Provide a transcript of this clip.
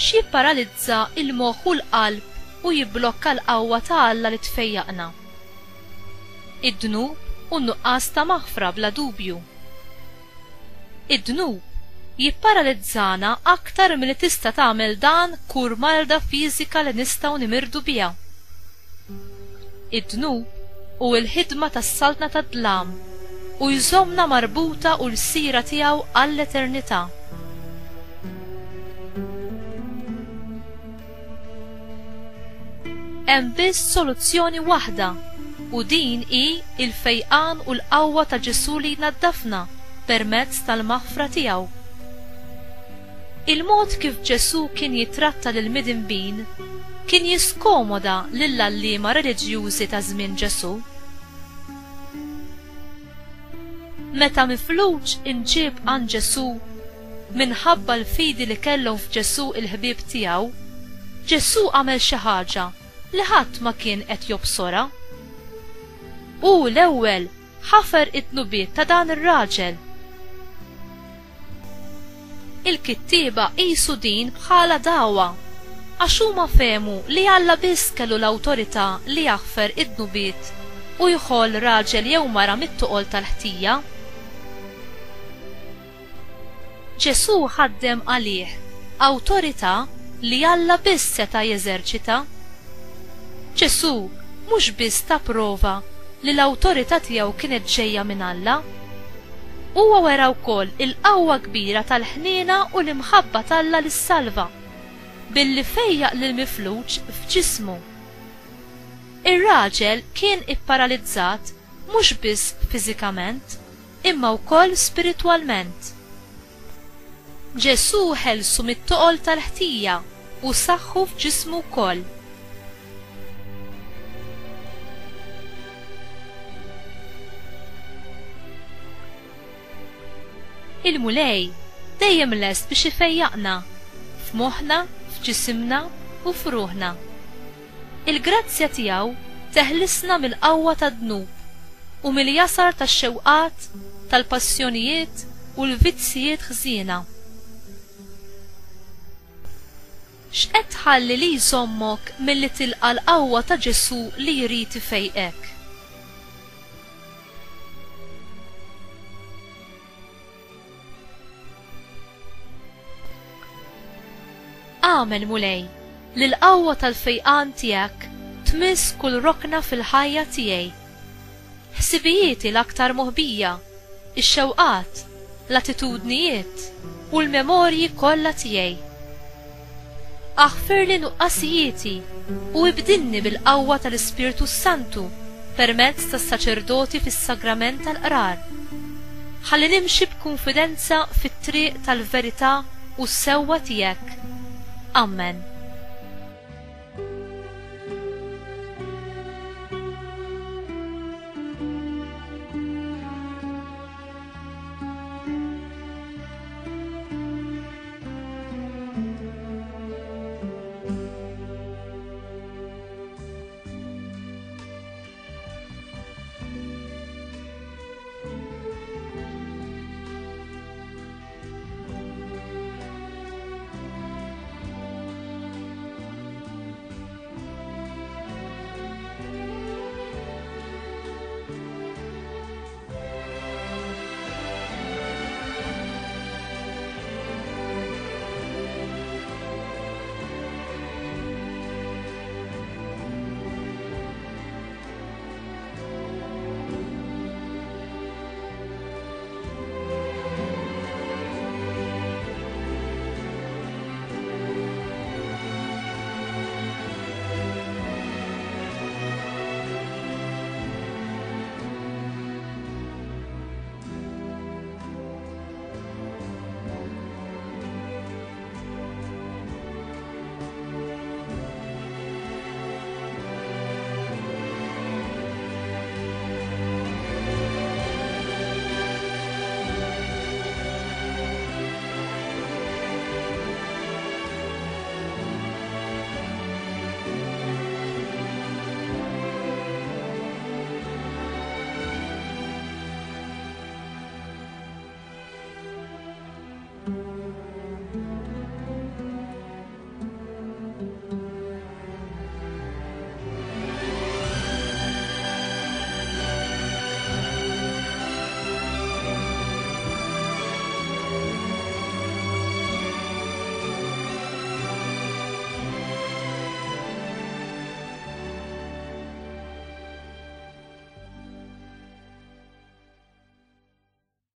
x'jipparalizza il-moħħ u l-qalb u jibblokka l-qawwa ta' Alla li tfejjaqna. Id-dnub u n-nuqqas ta' maħfra bla dubju. Id-dnub jipparalizzana aktar milli tista' tagħmel dan kur marda fiżika li nistgħu nimirdu biha. Id-dnub u l-ħidma tas-saltna tad-dlam u jżommna marbuta u l-sira tiegħu għall-eternità. Hemm biss soluzzjoni waħda u din hi il-fejqan u l-qawwa ta' Ġesu li jnaddafna permezz tal-maħfra tiegħu. Il-mod kif Ġesu kien jitratta lil midinbin kien jiskomoda lill-għalliema reliġjużi ta' żmien Ġesu. Meta mifluġ inġieb għand Ġesu minħabba l-fidi li kellhom f'Ġesu il-ħbieb tiegħu, Ġesu għamel xi ħaġa li ħadd ma kien qed jobsora. U l-ewwel ħafer id-dnubiet ta' dan ir-raġel. Il-kittieba qisu din bħala dawwa għax huma fehmu li Alla biss kellu l-awtorità li jaħfer id-dnubiet u jħoll raġel jew mara mit-tuqol tal-ħtija. Ġesu ħaddem għalih awtorità li Alla biss seta' jeżerċita. Ġesu mhux biss ta' prova li l-awtorità tiegħu kienet ġejja minn Alla, huwa wera wkoll il-qawwa kbira tal-ħniena u l-imħabba t'Alla li ssalva billi fejjaq lil mifluġ f'ġismu. Ir-raġel kien ipparalizzat mhux biss fiżikament imma wkoll spiritwalment. Ġesu ħelsu mit-toqol tal-ħtija u saħħu f'ġismu wkoll. Il-mulej dejjem lest biex ifejjaqna f'moħħna, f'ġisimna u f'ruħna. Il-grazzja tiegħu teħlisna mill-qawwa tad-dnub u mill-jasar tax-xewqat, tal-passjonijiet u l-vizzijiet ħżiena. X'qed tħalli li jżommok milli tilqa' l-qawwa ta' Ġesu li jrid ifejqek? Amen mulej, li l-qawwa tal-fejqan tiegħek tmiss kull rokna fil-ħajja tiegħi. Ħsibijieti l-aktar moħbija, ix-xewqat, l-attitudnijiet u l-memorji kollha tiegħi. Aħfir li nuqqasijieti u ibdilni bil-qawwa tal-Ispirtu Santu permezz tas-saċerdoti fis-sagrament tal-qrar. Ħalli nimxi b'kunfidenza fit-triq tal-verità u s-sewwa tiegħek. Amen.